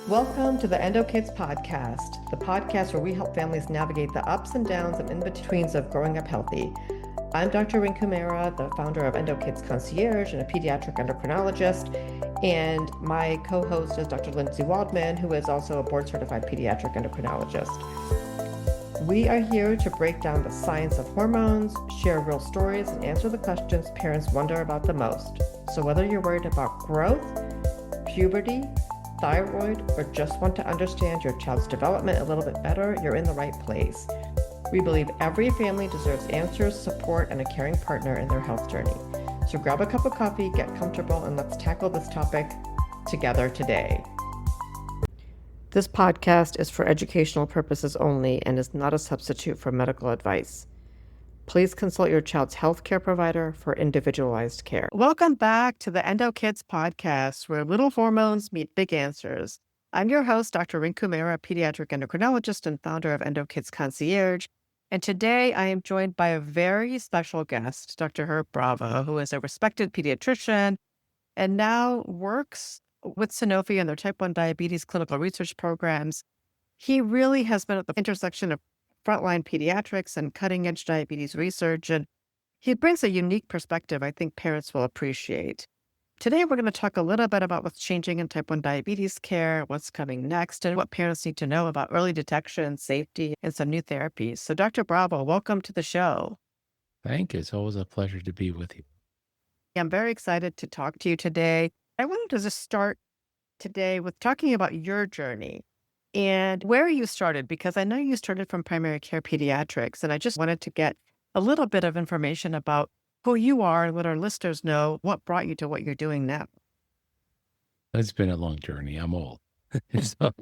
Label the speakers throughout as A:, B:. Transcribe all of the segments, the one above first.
A: Welcome to the Endo Kids Podcast, the podcast where we help families navigate the ups and downs and in-betweens of growing up healthy. I'm Dr. Rinku Mehra, the founder of Endo Kids Concierge and a pediatric endocrinologist, and my co-host is Dr. Lindsay Waldman, who is also a board-certified pediatric endocrinologist. We are here to break down the science of hormones, share real stories, and answer the questions parents wonder about the most. So whether you're worried about growth, puberty, thyroid, or just want to understand your child's development a little bit better, you're in the right place. We believe every family deserves answers, support, and a caring partner in their health journey. So grab a cup of coffee, get comfortable, and let's tackle this topic together today. This podcast is for educational purposes only and is not a substitute for medical advice. Please consult your child's healthcare provider for individualized care. Welcome back to the Endo Kids Podcast, where little hormones meet big answers. I'm your host, Dr. Rinku Mehra, pediatric endocrinologist and founder of Endo Kids Concierge. And today I am joined by a very special guest, Dr. Herb Bravo, who is a respected pediatrician and now works with Sanofi in their type 1 diabetes clinical research programs. He really has been at the intersection of frontline pediatrics and cutting-edge diabetes research, and he brings a unique perspective I think parents will appreciate. Today, we're going to talk a little bit about what's changing in type 1 diabetes care, what's coming next, and what parents need to know about early detection, safety, and some new therapies. So, Dr. Bravo, welcome to the show.
B: Thank you. It's always a pleasure to be with you.
A: I'm very excited to talk to you today. I wanted to just start today with talking about your journey and where you started, because I know you started from primary care pediatrics, and I just wanted to get a little bit of information about who you are and let our listeners know what brought you to what you're doing now.
B: It's been a long journey. I'm old. So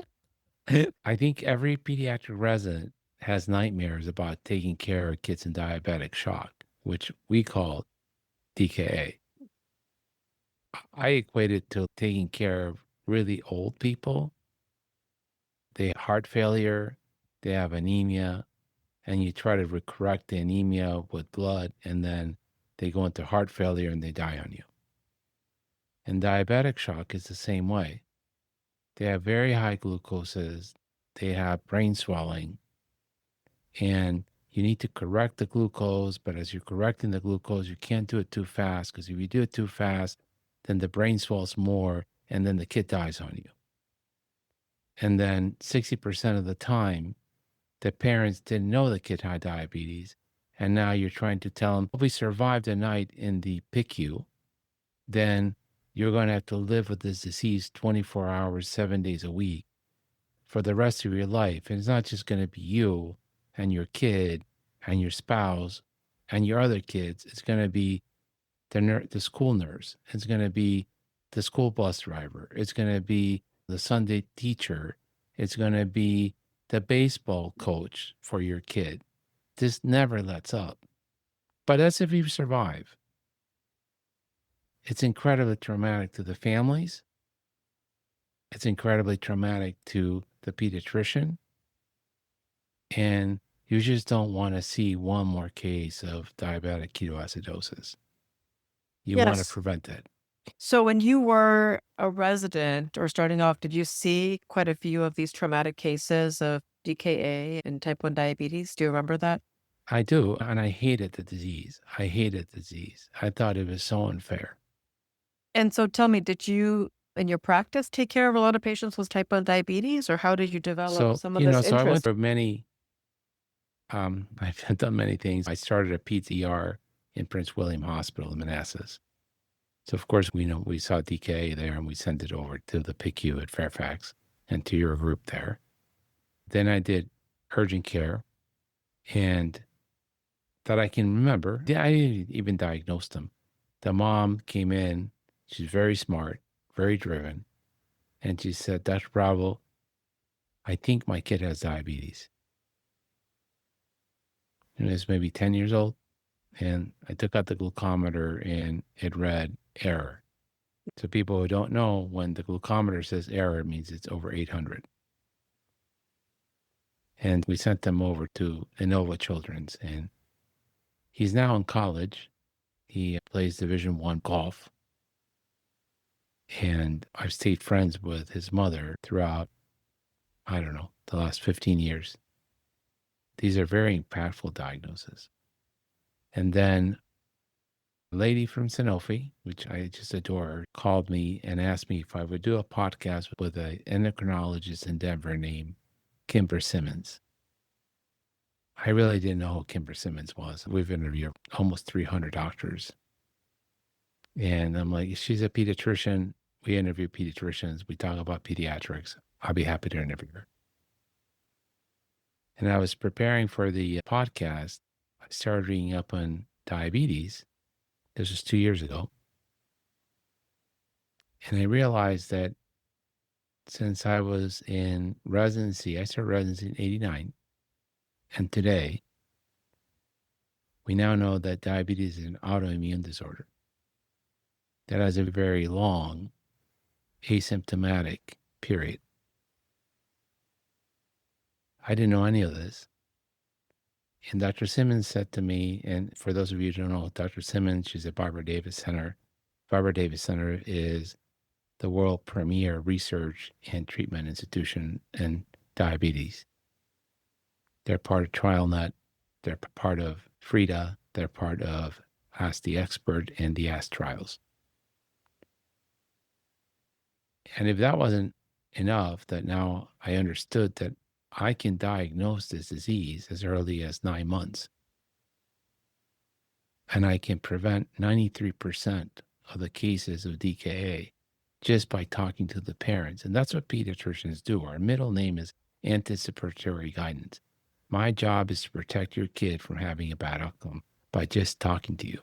B: I think every pediatric resident has nightmares about taking care of kids in diabetic shock, which we call DKA. I equate it to taking care of really old people. They have heart failure, they have anemia, and you try to correct the anemia with blood, and then they go into heart failure and they die on you. And diabetic shock is the same way. They have very high glucoses, they have brain swelling, and you need to correct the glucose, but as you're correcting the glucose, you can't do it too fast, because if you do it too fast, then the brain swells more, and then the kid dies on you. And then 60% of the time, the parents didn't know the kid had diabetes, and now you're trying to tell them, if we survived a night in the PICU, then you're going to have to live with this disease 24 hours, 7 days a week for the rest of your life. And it's not just going to be you and your kid and your spouse and your other kids. It's going to be the school nurse. It's going to be the school bus driver. It's going to be the Sunday teacher. It's going to be the baseball coach for your kid. This never lets up. But that's if you survive. It's incredibly traumatic to the families. It's incredibly traumatic to the pediatrician. And you just don't want to see one more case of diabetic ketoacidosis. You want to prevent it.
A: So when you were a resident or starting off, did you see quite a few of these traumatic cases of DKA and type 1 diabetes? Do you remember that?
B: I do, and I hated the disease. I thought it was so unfair.
A: And so tell me, did you, in your practice, take care of a lot of patients with type 1 diabetes, or how did you develop some of this interest?
B: So I went for many, I've done many things. I started a peds ER in Prince William Hospital in Manassas. So of course, we saw DKA there, and we sent it over to the PICU at Fairfax and to your group there. Then I did urgent care, and that I can remember, I didn't even diagnose them. The mom came in, she's very smart, very driven, and she said, Dr. Bravo, I think my kid has diabetes. And it was maybe 10 years old, and I took out the glucometer, and it read error. So people who don't know, when the glucometer says error, it means it's over 800. And we sent them over to Innova Children's, and he's now in college. He plays Division I golf. And I've stayed friends with his mother throughout, I don't know, the last 15 years. These are very impactful diagnoses. And then a lady from Sanofi, which I just adore, called me and asked me if I would do a podcast with an endocrinologist in Denver named Kimber Simmons. I really didn't know who Kimber Simmons was. We've interviewed almost 300 doctors. And I'm like, she's a pediatrician. We interview pediatricians. We talk about pediatrics. I'll be happy to interview her. And I was preparing for the podcast. I started reading up on diabetes. This was 2 years ago. And I realized that since I was in residency, I started residency in 89. And today, we now know that diabetes is an autoimmune disorder that has a very long asymptomatic period. I didn't know any of this. And Dr. Simmons said to me, and for those of you who don't know, Dr. Simmons, she's at Barbara Davis Center. Barbara Davis Center is the world premier research and treatment institution in diabetes. They're part of TrialNet. They're part of FRIDA. They're part of Ask the Expert and the Ask Trials. And if that wasn't enough, that now I understood that I can diagnose this disease as early as 9 months. And I can prevent 93% of the cases of DKA just by talking to the parents. And that's what pediatricians do. Our middle name is anticipatory guidance. My job is to protect your kid from having a bad outcome by just talking to you.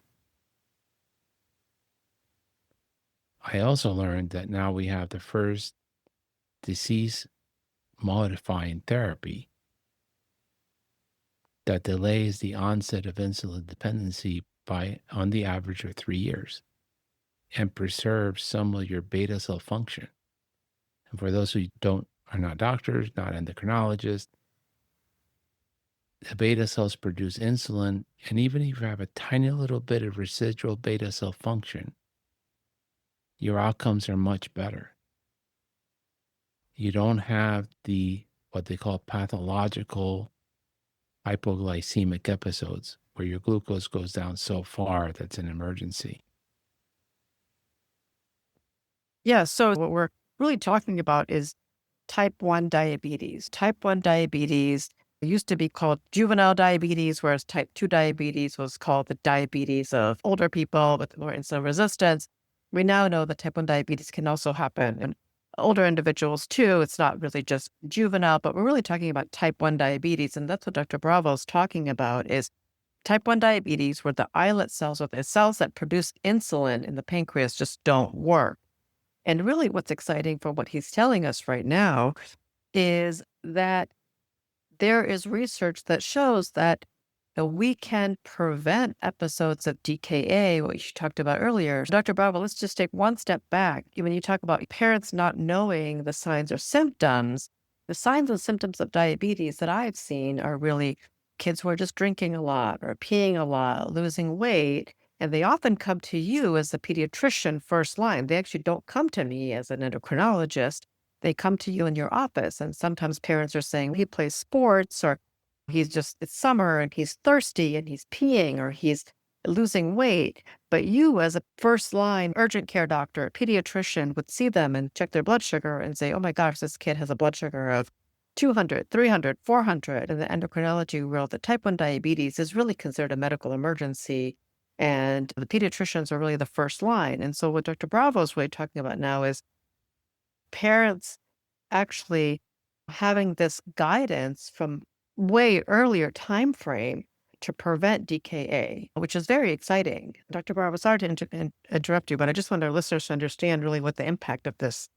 B: I also learned that now we have the first disease-modifying therapy that delays the onset of insulin dependency by, on the average, of 3 years and preserves some of your beta cell function. And for those who are not doctors, not endocrinologists, the beta cells produce insulin, and even if you have a tiny little bit of residual beta cell function, your outcomes are much better. You don't have what they call pathological hypoglycemic episodes where your glucose goes down so far that's an emergency.
C: Yeah, so what we're really talking about is type 1 diabetes. Type 1 diabetes used to be called juvenile diabetes, whereas type 2 diabetes was called the diabetes of older people with more insulin resistance. We now know that type 1 diabetes can also happen in older individuals too. It's not really just juvenile, but we're really talking about type 1 diabetes. And that's what Dr. Bravo is talking about is type 1 diabetes, where the islet cells, or the cells that produce insulin in the pancreas, just don't work. And really what's exciting from what he's telling us right now is that there is research that shows that we can prevent episodes of DKA, what you talked about earlier. Dr. Bravo, let's just take one step back. When you talk about parents not knowing the signs or symptoms, the signs and symptoms of diabetes that I've seen are really kids who are just drinking a lot or peeing a lot, losing weight. And they often come to you as the pediatrician first line. They actually don't come to me as an endocrinologist. They come to you in your office. And sometimes parents are saying he plays sports, or it's summer and he's thirsty and he's peeing, or he's losing weight. But you, as a first line urgent care doctor, pediatrician, would see them and check their blood sugar and say, oh my gosh, this kid has a blood sugar of 200, 300, 400. In the endocrinology world, the type 1 diabetes is really considered a medical emergency. And the pediatricians are really the first line. And so what Dr. Bravo is really talking about now is parents actually having this guidance from way earlier time frame to prevent DKA, which is very exciting. Dr. Bravo, sorry to interrupt you, but I just want our listeners to understand really what the impact of this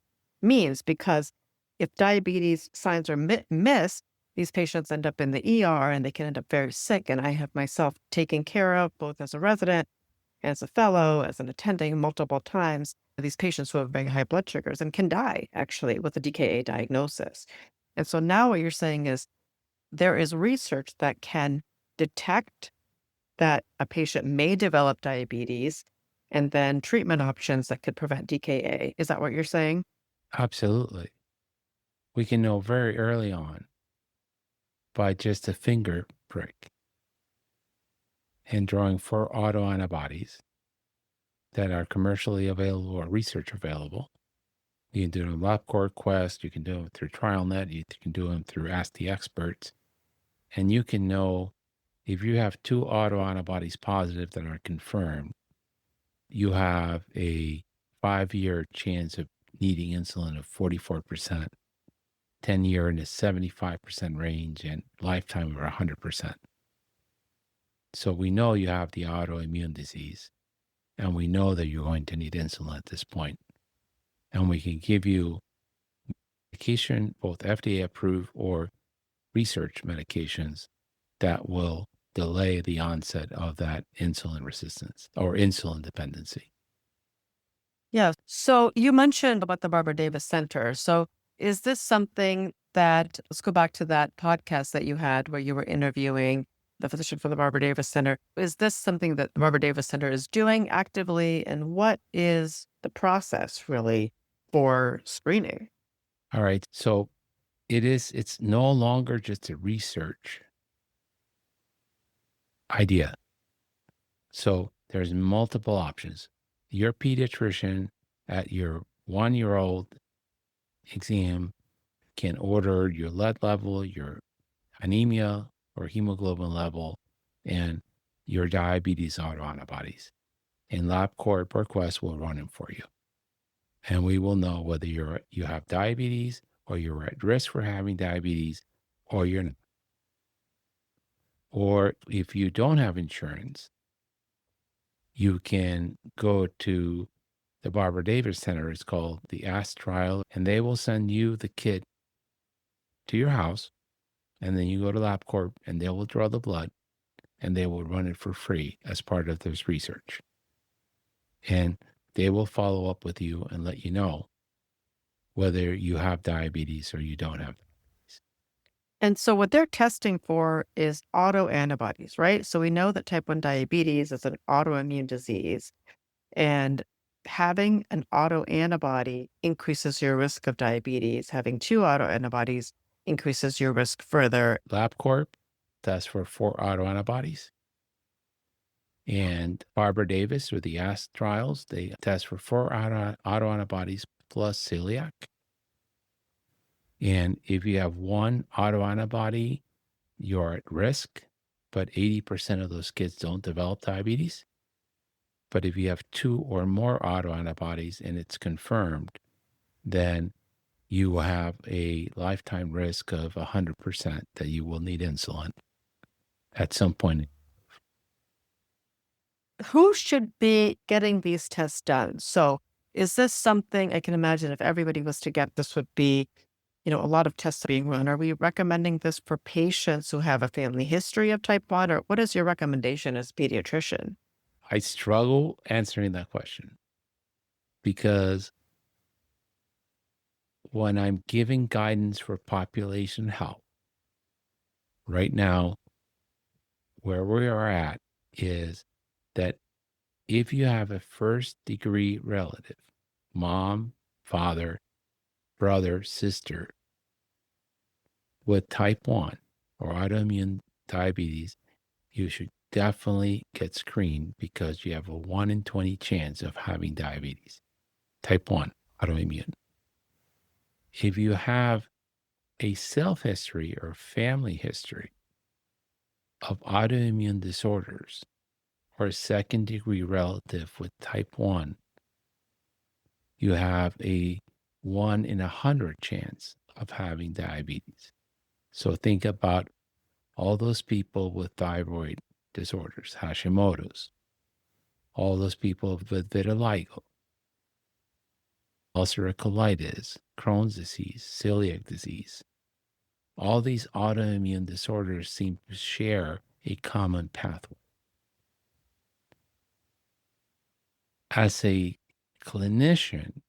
C: means, because if diabetes signs are missed, these patients end up in the ER and they can end up very sick. And I have myself taken care of, both as a resident, as a fellow, as an attending, multiple times, these patients who have very high blood sugars and can die actually with a DKA diagnosis. And so now what you're saying is there is research that can detect that a patient may develop diabetes and then treatment options that could prevent DKA. Is that what you're saying?
B: Absolutely. We can know very early on by just a finger prick and drawing 4 autoantibodies that are commercially available or research available. You can do them in LabCorp Quest, you can do them through TrialNet, you can do them through Ask the Experts, and you can know if you have 2 autoantibodies positive that are confirmed, you have a 5-year chance of needing insulin of 44%, 10-year in the 75% range, and lifetime of 100%. So we know you have the autoimmune disease, and we know that you're going to need insulin at this point. And we can give you medication, both FDA approved or research medications, that will delay the onset of that insulin resistance or insulin dependency.
C: Yeah. So you mentioned about the Barbara Davis Center. So is this something that, let's go back to that podcast that you had where you were interviewing the physician for the Barbara Davis Center. Is this something that the Barbara Davis Center is doing actively? And what is the process really for screening?
B: All right. So it's no longer just a research idea. So there's multiple options. Your pediatrician at your 1-year-old exam can order your lead level, your anemia or hemoglobin level, and your diabetes autoantibodies. And LabCorp or Quest will run them for you. And we will know whether you have diabetes or you're at risk for having diabetes or you're not. Or if you don't have insurance, you can go to the Barbara Davis Center. It's called the ASK trial, and they will send you the kit to your house. And then you go to LabCorp and they will draw the blood and they will run it for free as part of this research. And they will follow up with you and let you know whether you have diabetes or you don't have diabetes.
C: And so what they're testing for is autoantibodies, right? So we know that type 1 diabetes is an autoimmune disease, and having an autoantibody increases your risk of diabetes. Having 2 autoantibodies increases your risk further.
B: LabCorp tests for 4 autoantibodies. And Barbara Davis, or the ASK trials, they test for 4 autoantibodies plus celiac. And if you have 1 autoantibody, you're at risk, but 80% of those kids don't develop diabetes. But if you have 2 or more autoantibodies and it's confirmed, then you will have a lifetime risk of 100% that you will need insulin at some point.
C: Who should be getting these tests done? So is this something I can imagine if everybody was to get this would be, a lot of tests being run? Are we recommending this for patients who have a family history of type 1, or what is your recommendation as a pediatrician?
B: I struggle answering that question because when I'm giving guidance for population health, right now, where we are at is that if you have a first-degree relative, mom, father, brother, sister, with type 1 or autoimmune diabetes, you should definitely get screened because you have a 1 in 20 chance of having diabetes, type 1 autoimmune. If you have a self-history or family history of autoimmune disorders or a second-degree relative with type 1, you have a 1 in 100 chance of having diabetes. So think about all those people with thyroid disorders, Hashimoto's, all those people with vitiligo, ulcerative colitis, Crohn's disease, celiac disease. All these autoimmune disorders seem to share a common pathway. As a clinician,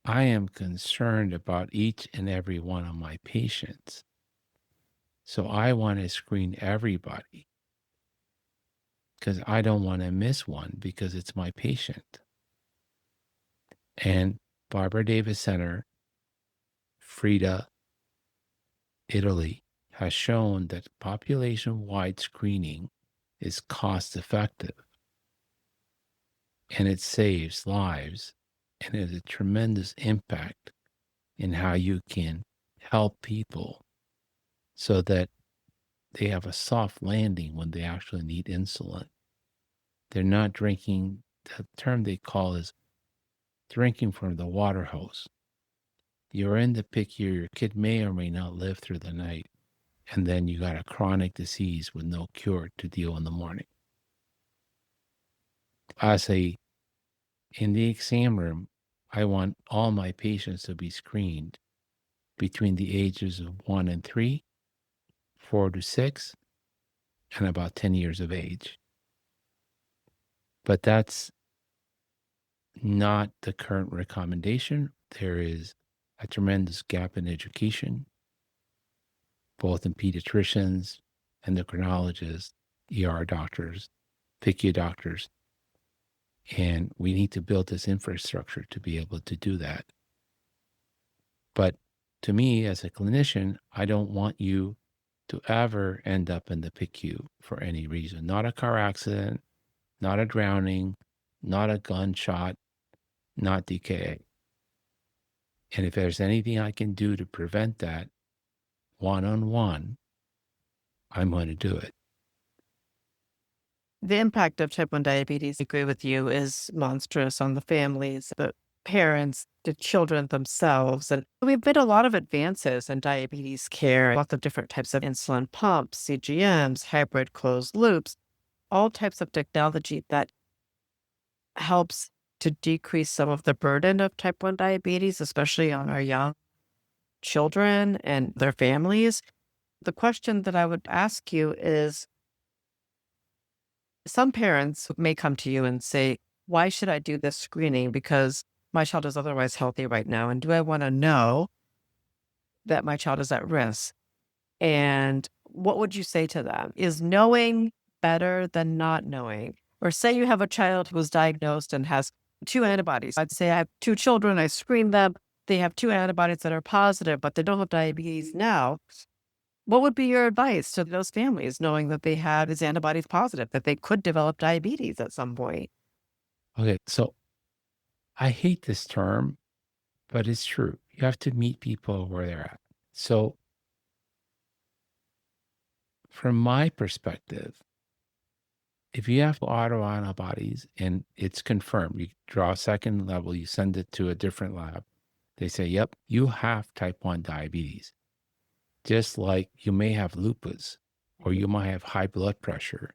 B: I am concerned about each and every one of my patients. So I want to screen everybody because I don't want to miss one because it's my patient. And Barbara Davis Center, Frida, Italy, has shown that population-wide screening is cost-effective, and it saves lives, and it has a tremendous impact in how you can help people so that they have a soft landing when they actually need insulin. They're not drinking, the term they call is drinking from the water hose. You're in the PICU, your kid may or may not live through the night, and then you got a chronic disease with no cure to deal in the morning. In the exam room, I want all my patients to be screened between the ages of 1 and 3, 4 to 6, and about 10 years of age. But that's not the current recommendation. There is a tremendous gap in education, both in pediatricians, endocrinologists, ER doctors, PICU doctors, and we need to build this infrastructure to be able to do that. But to me, as a clinician, I don't want you to ever end up in the PICU for any reason. Not a car accident, not a drowning, not a gunshot, not DKA. And if there's anything I can do to prevent that one-on-one, I'm going to do it.
C: The impact of type 1 diabetes, I agree with you, is monstrous on the families, the parents, the children themselves. And we've made a lot of advances in diabetes care, lots of different types of insulin pumps, CGMs, hybrid closed loops, all types of technology that helps to decrease some of the burden of type 1 diabetes, especially on our young children and their families. The question that I would ask you is, some parents may come to you and say, why should I do this screening? Because my child is otherwise healthy right now. And do I want to know that my child is at risk? And what would you say to them? Is knowing better than not knowing? Or say you have a child who was diagnosed and has 2 antibodies. I'd say I have 2 children, I screened them. They have 2 antibodies that are positive, but they don't have diabetes now. What would be your advice to those families, knowing that they have these antibodies positive, that they could develop diabetes at some point?
B: Okay, so I hate this term, but it's true. You have to meet people where they're at. So from my perspective, if you have autoantibodies and it's confirmed, you draw a second level, you send it to a different lab. They say, yep, you have type 1 diabetes. Just like you may have lupus or you might have high blood pressure.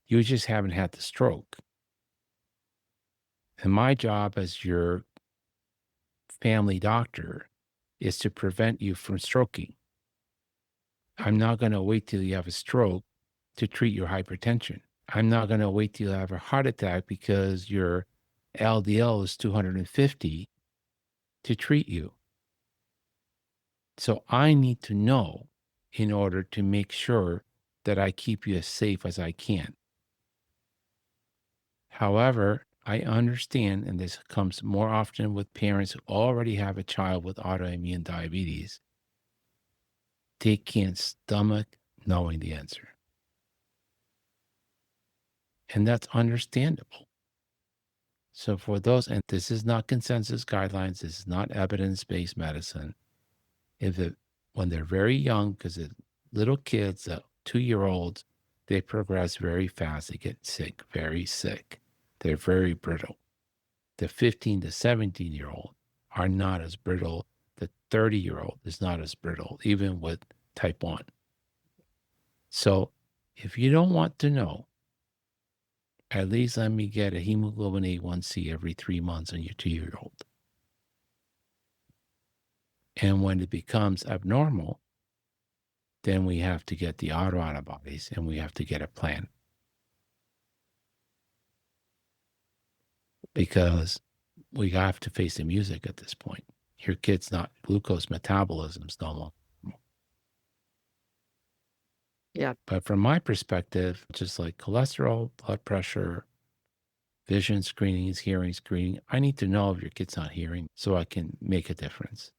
B: You just haven't had the stroke. And my job as your family doctor is to prevent you from stroking. I'm not going to wait till you have a stroke to treat your hypertension. I'm not going to wait till you have a heart attack because your LDL is 250 to treat you. So I need to know in order to make sure that I keep you as safe as I can. However, I understand, and this comes more often with parents who already have a child with autoimmune diabetes, they can't stomach knowing the answer. And that's understandable. So for those, and this is not consensus guidelines, this is not evidence-based medicine. When they're very young, because the little kids, 2-year-olds, they progress very fast. They get sick, very sick. They're very brittle. The 15 to 17-year-old are not as brittle. The 30-year-old is not as brittle, even with type 1. So if you don't want to know, at least let me get a hemoglobin A1C every 3 months on your 2-year-old. And when it becomes abnormal, then we have to get the autoantibodies and we have to get a plan. Because we have to face the music at this point. Your kid's not, glucose metabolism's normal.
C: Yeah.
B: But from my perspective, just like cholesterol, blood pressure, vision screenings, hearing screening, I need to know if your kid's not hearing so I can make a difference.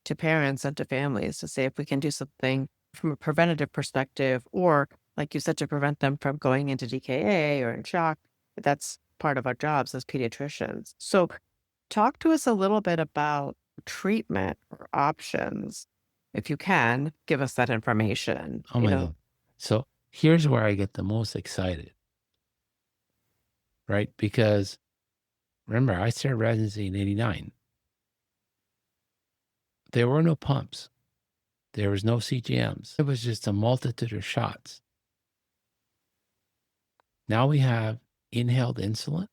C: To parents and to families to say if we can do something from a preventative perspective, or like you said, to prevent them from going into DKA or in shock. That's part of our jobs as pediatricians. So talk to us a little bit about treatment or options. If you can, give us that information.
B: Oh my God. So here's where I get the most excited, right? Because remember, I started residency in 89. There were no pumps. There was no CGMs. It was just a multitude of shots. Now we have inhaled insulin.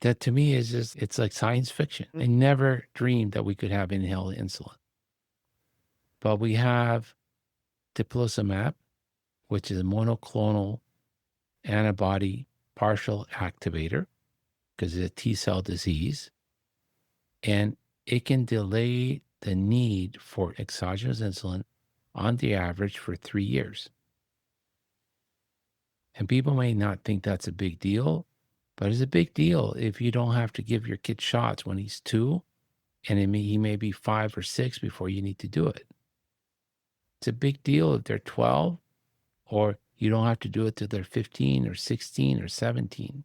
B: That to me is just, it's like science fiction. I never dreamed that we could have inhaled insulin. But we have diplosamab, which is a monoclonal antibody partial activator because it's a T cell disease. And it can delay the need for exogenous insulin on the average for 3 years. And people may not think that's a big deal, but it's a big deal if you don't have to give your kid shots when he's 2 and he may be 5 or 6 before you need to do it. It's a big deal if they're 12 or you don't have to do it till they're 15 or 16 or 17.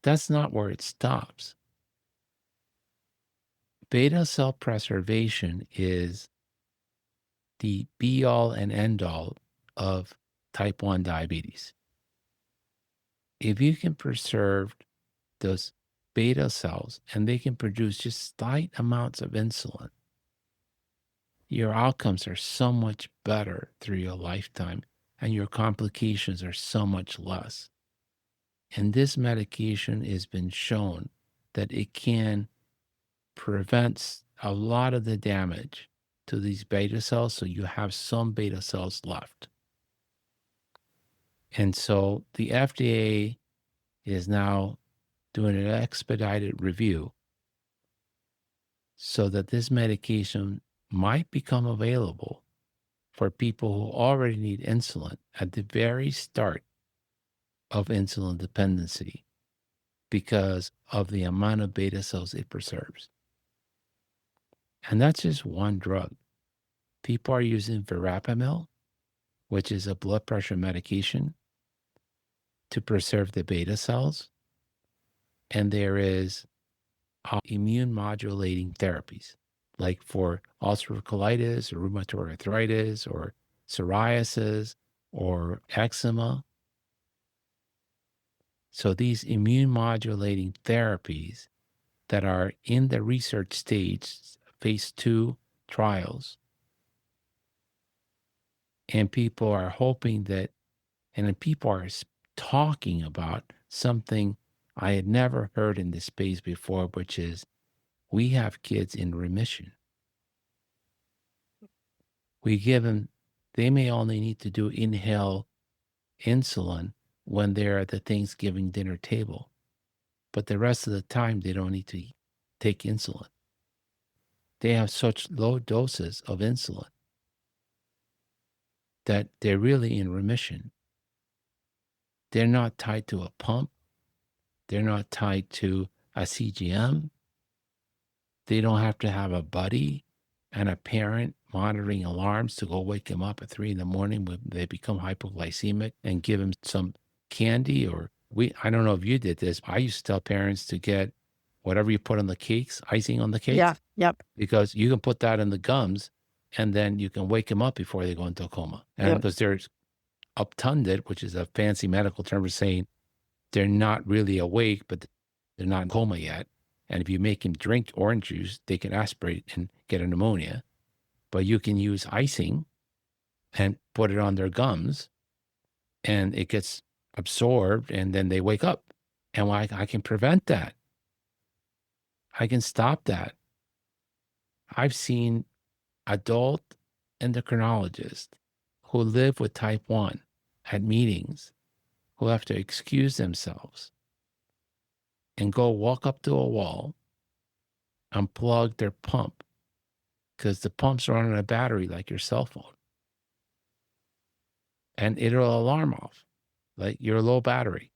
B: That's not where it stops. Beta cell preservation is the be all and end all of type 1 diabetes. If you can preserve those beta cells and they can produce just slight amounts of insulin, your outcomes are so much better through your lifetime and your complications are so much less. And this medication has been shown that it can prevent a lot of the damage to these beta cells, so you have some beta cells left. And so the FDA is now doing an expedited review so that this medication might become available for people who already need insulin at the very start of insulin dependency because of the amount of beta cells it preserves. And that's just one drug. People are using verapamil, which is a blood pressure medication, to preserve the beta cells. And there is immune modulating therapies, like for ulcerative colitis or rheumatoid arthritis or psoriasis or eczema. So these immune modulating therapies that are in the research stage, phase 2 trials, and people are hoping that, and then people are talking about something I had never heard in this space before, which is we have kids in remission. We give them, they may only need to do inhale insulin when they're at the Thanksgiving dinner table, but the rest of the time they don't need to take insulin. They have such low doses of insulin that they're really in remission. They're not tied to a pump. They're not tied to a CGM. They don't have to have a buddy and a parent monitoring alarms to go wake them up at 3 a.m. when they become hypoglycemic and give them some candy. Or I don't know if you did this. I used to tell parents to get whatever you put on the cakes, icing on the cakes.
C: Yeah. Yep.
B: Because you can put that in the gums and then you can wake them up before they go into a coma. And because they're obtunded, which is a fancy medical term for saying they're not really awake, but they're not in coma yet. And if you make them drink orange juice, they can aspirate and get a pneumonia. But you can use icing and put it on their gums and it gets absorbed and then they wake up. And I can prevent that. I can stop that. I've seen adult endocrinologists who live with type 1 at meetings who have to excuse themselves and go walk up to a wall, unplug their pump because the pump's running a battery like your cell phone. and it'll alarm off, like you're low battery.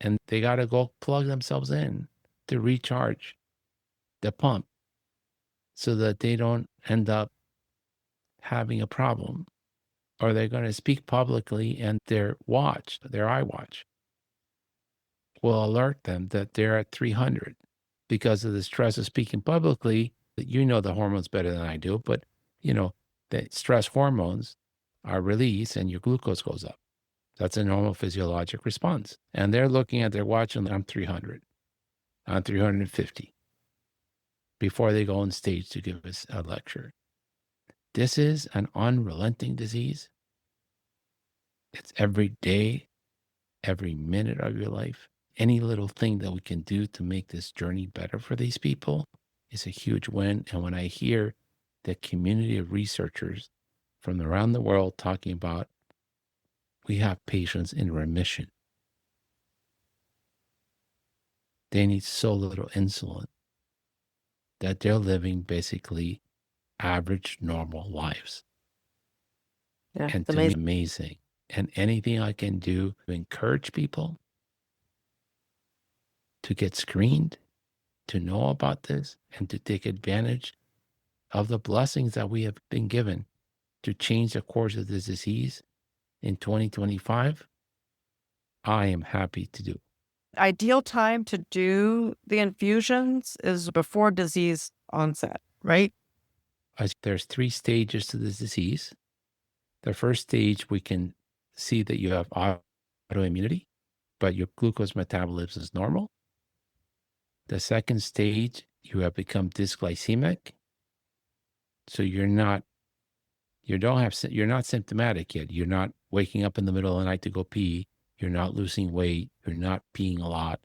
B: And they got to go plug themselves in to recharge the pump so that they don't end up having a problem. Or they're going to speak publicly and their iWatch, will alert them that they're at 300 because of the stress of speaking publicly. You know the hormones better than I do, but the stress hormones are released and your glucose goes up. That's a normal physiologic response. And they're looking at their watch and I'm 300, I'm 350 before they go on stage to give us a lecture. This is an unrelenting disease. It's every day, every minute of your life. Any little thing that we can do to make this journey better for these people is a huge win. And when I hear the community of researchers from around the world talking about, we have patients in remission. They need so little insulin that they're living basically average, normal lives.
C: Yeah,
B: And
C: it's
B: to me,
C: amazing.
B: amazing. And anything I can do to encourage people to get screened, to know about this, and to take advantage of the blessings that we have been given to change the course of this disease in 2025, I am happy to do.
C: Ideal time to do the infusions is before disease onset, right?
B: There's 3 stages to this disease. The first stage, we can see that you have autoimmunity, but your glucose metabolism is normal. The second stage, you have become dysglycemic. So you're not symptomatic yet. You're not waking up in the middle of the night to go pee. You're not losing weight. You're not peeing a lot.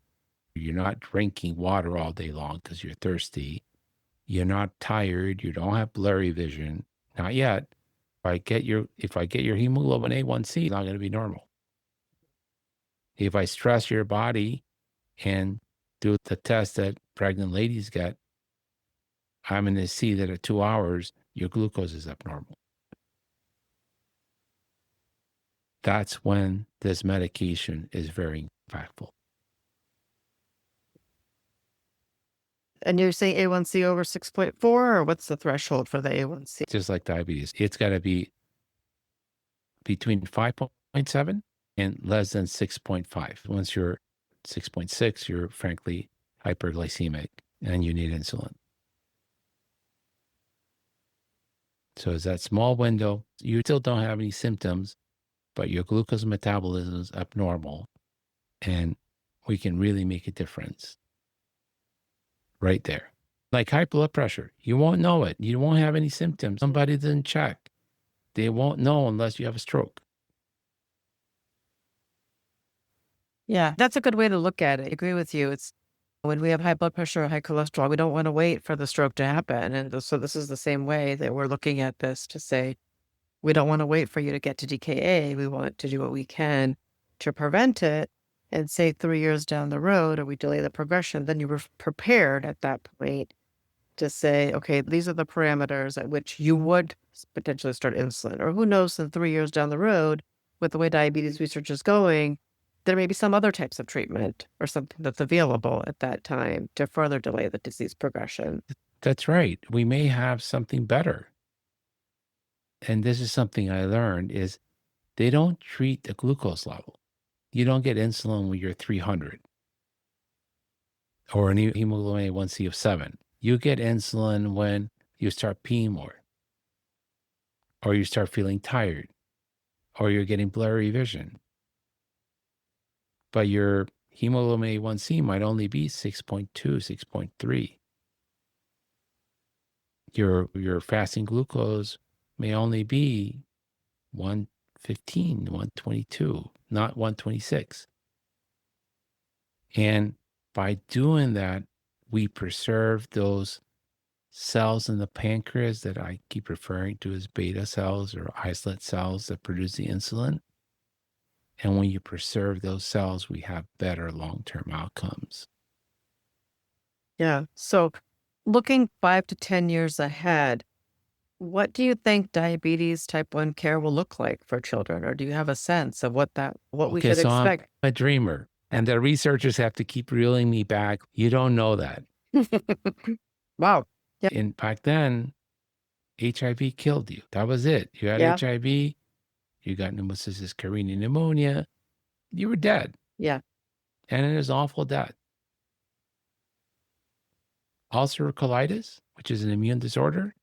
B: You're not drinking water all day long because you're thirsty. You're not tired. You don't have blurry vision. Not yet. If I get your hemoglobin A1C, it's not going to be normal. If I stress your body and do the test that pregnant ladies get, I'm going to see that at 2 hours, your glucose is abnormal. That's when this medication is very impactful.
C: And you're saying A1C over 6.4, or what's the threshold for the A1C?
B: Just like diabetes, it's got to be between 5.7 and less than 6.5. Once you're 6.6, you're frankly hyperglycemic and you need insulin. So it's that small window. You still don't have any symptoms, but your glucose metabolism is abnormal, and we can really make a difference right there. Like high blood pressure, you won't know it. You won't have any symptoms. Somebody didn't check. They won't know unless you have a stroke.
C: Yeah, that's a good way to look at it. I agree with you. It's when we have high blood pressure or high cholesterol, we don't want to wait for the stroke to happen. And so this is the same way that we're looking at this to say, we don't want to wait for you to get to DKA. We want to do what we can to prevent it. And say 3 years down the road, or we delay the progression, then you were prepared at that point to say, okay, these are the parameters at which you would potentially start insulin. Or who knows, in 3 years down the road, with the way diabetes research is going, there may be some other types of treatment or something that's available at that time to further delay the disease progression.
B: That's right. We may have something better. And this is something I learned is they don't treat the glucose level. You don't get insulin when you're 300 or an hemoglobin A1C of 7. You get insulin when you start peeing more, or you start feeling tired, or you're getting blurry vision. But your hemoglobin A1C might only be 6.2, 6.3. Your fasting glucose may only be 115, 122, not 126. And by doing that, we preserve those cells in the pancreas that I keep referring to as beta cells or islet cells that produce the insulin. And when you preserve those cells, we have better long-term outcomes.
C: Yeah. So looking 5 to 10 years ahead, What do you think diabetes type 1 care will look like for children? Or do you have a sense of what we
B: Okay,
C: should
B: so I'm
C: expect?
B: a dreamer, and the researchers have to keep reeling me back. You don't know that.
C: Wow. Yeah.
B: And back then, HIV killed you. That was it. You had
C: Yeah.
B: HIV, you got pneumocystis carinii pneumonia, you were dead.
C: Yeah.
B: And it is awful death. Ulcerative colitis, which is an immune disorder,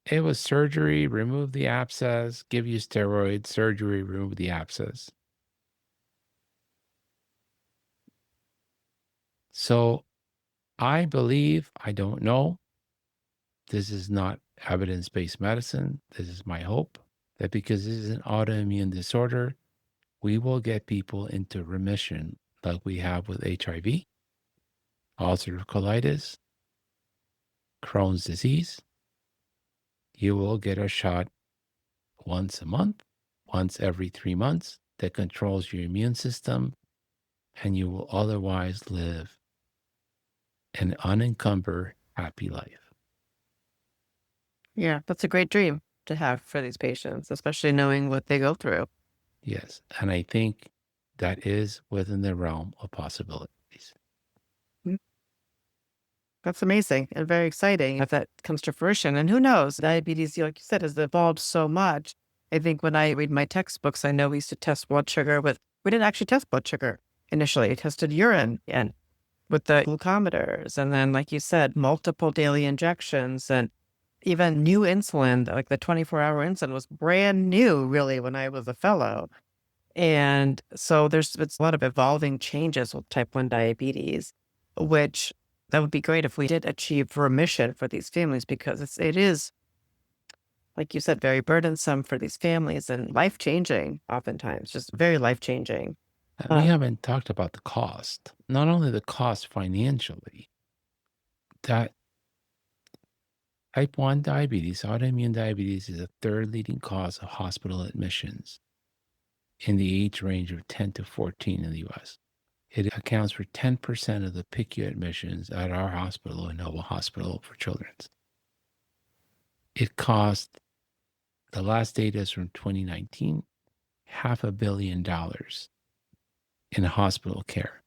B: it was surgery, remove the abscess, give you steroids, surgery, remove the abscess. So I believe, I don't know, this is not evidence-based medicine. This is my hope that because this is an autoimmune disorder, we will get people into remission like we have with HIV, ulcerative colitis, Crohn's disease. You will get a shot once a month, once every 3 months that controls your immune system, and you will otherwise live an unencumbered, happy life.
C: Yeah. That's a great dream to have for these patients, especially knowing what they go through.
B: Yes. And I think that is within the realm of possibilities.
C: That's amazing and very exciting if that comes to fruition. And who knows, diabetes, like you said, has evolved so much. I think when I read my textbooks, I know we used to test blood sugar we didn't actually test blood sugar initially. We tested urine and with the glucometers. And then, like you said, multiple daily injections and even new insulin, like the 24-hour insulin was brand new really when I was a fellow. And so it's a lot of evolving changes with type 1 diabetes, which that would be great if we did achieve remission for these families because it is, like you said, very burdensome for these families and life-changing oftentimes, just very life-changing.
B: And we haven't talked about the cost. Not only the cost financially, that type 1 diabetes, autoimmune diabetes, is the third leading cause of hospital admissions in the age range of 10 to 14 in the U.S. It accounts for 10% of the PICU admissions at our hospital, Nova Hospital for Children's. It cost, the last data is from 2019, $500 million in hospital care.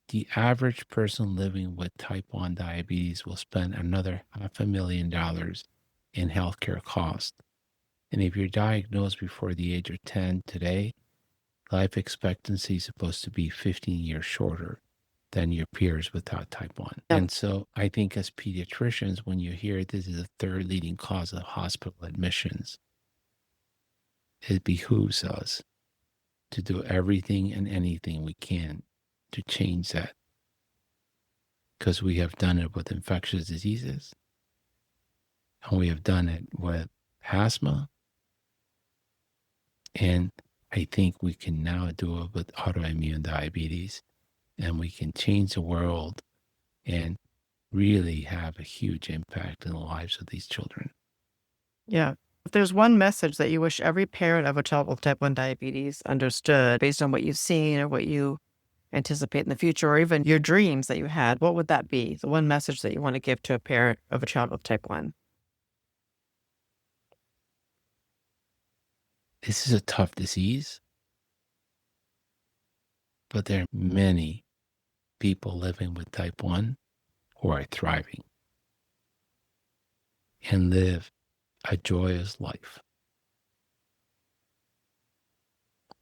B: The average person living with type 1 diabetes will spend another $500,000 in healthcare costs. And if you're diagnosed before the age of 10 today, life expectancy is supposed to be 15 years shorter than your peers without type 1.
C: Yeah.
B: And so I think as pediatricians, when you hear this is the third leading cause of hospital admissions, it behooves us to do everything and anything we can to change that. Because we have done it with infectious diseases, and we have done it with asthma, and I think we can now do it with autoimmune diabetes, and we can change the world and really have a huge impact in the lives of these children.
C: Yeah. If there's one message that you wish every parent of a child with type 1 diabetes understood based on what you've seen or what you anticipate in the future, or even your dreams that you had, what would that be? The one message that you want to give to a parent of a child with type 1?
B: This is a tough disease, but there are many people living with type 1 who are thriving and live a joyous life.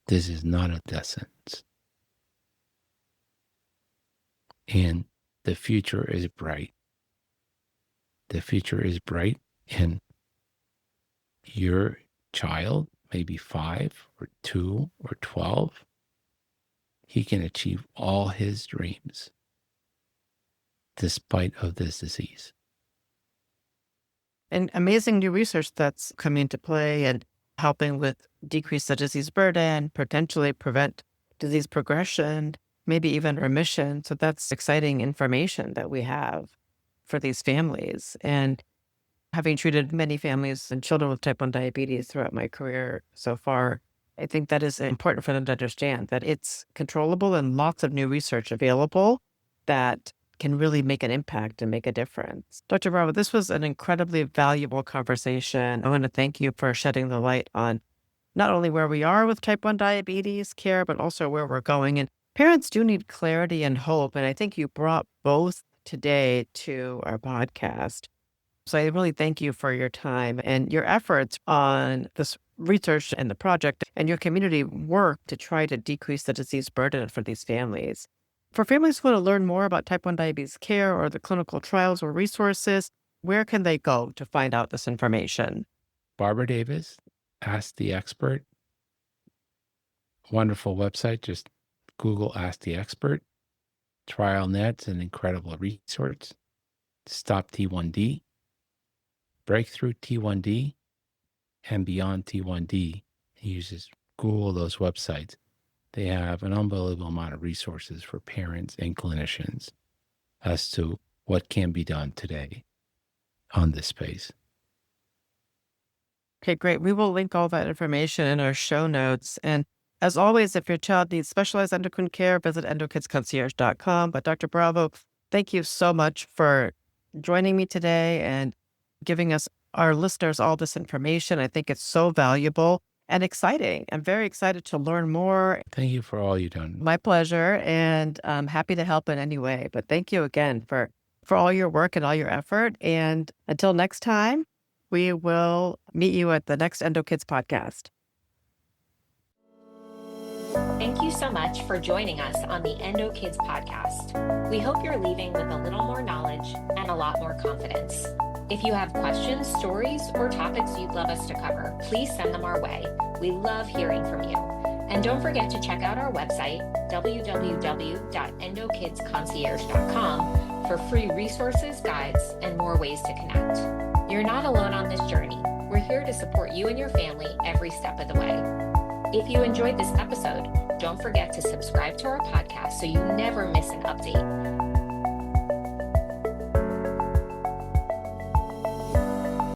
B: This is not a death sentence. And the future is bright. The future is bright, and your child, maybe 5 or 2 or 12, he can achieve all his dreams despite of this disease.
C: And amazing new research that's coming into play and helping with decrease the disease burden, potentially prevent disease progression, maybe even remission. So that's exciting information that we have for these families. And having treated many families and children with type 1 diabetes throughout my career so far, I think that is important for them to understand that it's controllable and lots of new research available that can really make an impact and make a difference. Dr. Bravo, this was an incredibly valuable conversation. I want to thank you for shedding the light on not only where we are with type 1 diabetes care, but also where we're going. And parents do need clarity and hope. And I think you brought both today to our podcast. So I really thank you for your time and your efforts on this research and the project and your community work to try to decrease the disease burden for these families. For families who want to learn more about type 1 diabetes care or the clinical trials or resources, where can they go to find out this information?
B: Barbara Davis, Ask the Expert. Wonderful website. Just Google Ask the Expert. TrialNet's an incredible resource. Stop T1D. Breakthrough T1D. And Beyond T1D. Uses Google those websites. They have an unbelievable amount of resources for parents and clinicians as to what can be done today on this space.
C: Okay, great. We will link all that information in our show notes. And as always, if your child needs specialized endocrine care, visit endokidsconcierge.com. But Dr. Bravo, thank you so much for joining me today and giving us, our listeners, all this information. I think it's so valuable and exciting. I'm very excited to learn more.
B: Thank you for all you've done.
C: My pleasure. And I'm happy to help in any way. But thank you again for all your work and all your effort. And until next time, we will meet you at the next Endo Kids podcast.
D: Thank you so much for joining us on the Endo Kids podcast. We hope you're leaving with a little more knowledge and a lot more confidence. If you have questions, stories, or topics you'd love us to cover, please send them our way. We love hearing from you. And don't forget to check out our website, www.endokidsconcierge.com, for free resources, guides, and more ways to connect. You're not alone on this journey. We're here to support you and your family every step of the way. If you enjoyed this episode, don't forget to subscribe to our podcast so you never miss an update.